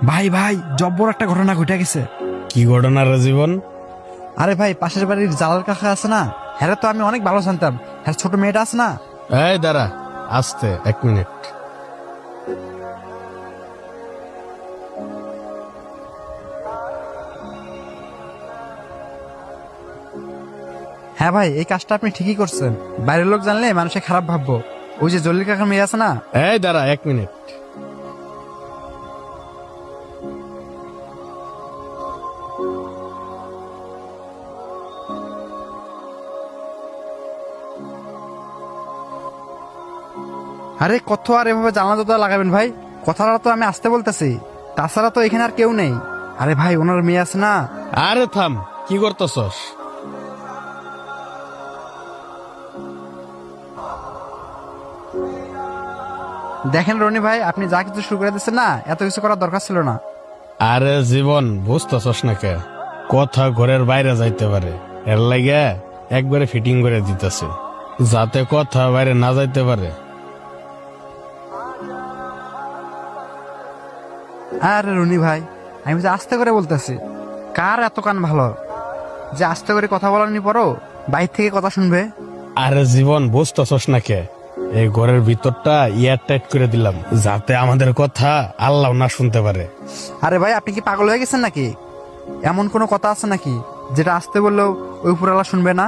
ভাই ভাই জব্বর একটা ঘটনা ঘটে গেছে। কি ঘটনা রে জীবন? আরে ভাই, পাশের বাড়ির জালাল কাকা আছে না, হ্যাঁ তো আমি অনেক ভালো জানতাম। হ্যাঁ, ছোট মেয়েটা আছে না। এই দাঁড়া, আসতে 1 মিনিট। হ্যাঁ ভাই, এই কাজটা আপনি ঠিকই করছেন। বাইরের লোক জানলে মানুষে খারাপ ভাববো। ওই যে জলিল কাকার মেয়ে আছে না। এই দাঁড়া 1 মিনিট। আরে কত আর এভাবে জানলা জোতা লাগাবেন ভাই? কথাটা তো আমি আসতে বলতেছি। তাছাড়া তো এখানে আর কেউ নেই। আরে ভাই, ওনার মেয়ে আছে না। আরে থাম, কি করতেছস? দেখেন রনি ভাই, আপনি যা কিছু শুরু করে দিচ্ছেন না, এত কিছু করার দরকার ছিল না। আরে জীবন, বুঝতেছস না কে? কথা ঘরের বাইরে যাইতে পারে, এর লাগে একবারে ফিটিং করে দিতেছে, যাতে কথা বাইরে না যাইতে পারে। আরে রনি ভাই, আমি যে আস্তে করে বলতেছি। কার এত কান ভালো যে আস্তে করে কথা বলার নি পরও বাইর থেকে কথা শুনবে? আরে জীবন, বুঝতেছস না কে? এই ঘরের ভিতরটা ইয়ার টাইট করে দিলাম, যাতে আমাদের কথা আল্লাহ না শুনতে পারে। আরে ভাই, আপনি কি পাগল হয়ে গেছেন নাকি? এমন কোনো কথা আছে নাকি যেটা আসতে বললেও ওই উপরালা শুনবে না?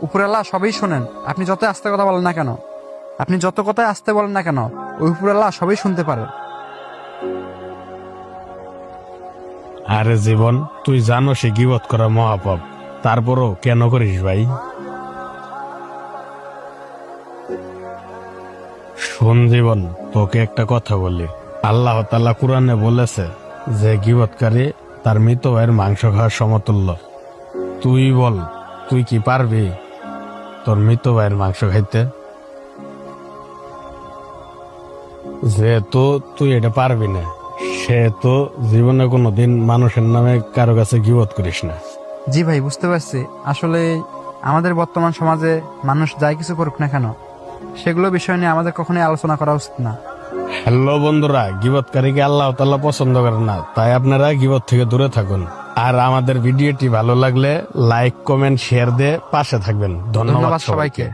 উপরালা সবই শোনেন, আপনি যত আস্তে কথা বলেন না কেন। আপনি যত কথাই আসতে বলেন না কেন, ওই উপরালা সবই শুনতে পারে। আরে জীবন, তুই জানো সে গীবত করা মহাপাপ, তারপরও কেন করিস ভাই? শোন জীবন, তোকে একটা কথা বলি। আল্লাহ তাআলা কুরআনে বলেছে যে গীবতকারী তার মৃত ভাইয়ের মাংস খাওয়ার সমতুল্য। তুই বল, তুই কি পারবি তোর মৃত ভাইয়ের মাংস খাইতে? যেহেতু তুই এটা পারবি না, সেহেতু জীবনে কোনোদিন মানুষের নামে কারো কাছে গীবত করিস না। জি ভাই, বুঝতে পারছি। আসলে আমাদের বর্তমান সমাজে মানুষ যাই কিছু করুক না কেন, সেগুলো বিষয় নিয়ে আমাদের কখনোই আলোচনা করা উচিত না। হ্যালো বন্ধুরা, গীবতকারীকে আল্লাহ তাআলা পছন্দ করেন না, তাই আপনারা গীবত থেকে দূরে থাকুন। আর আমাদের ভিডিওটি ভালো লাগলে লাইক, কমেন্ট, শেয়ার দিয়ে পাশে থাকবেন। ধন্যবাদ সবাইকে।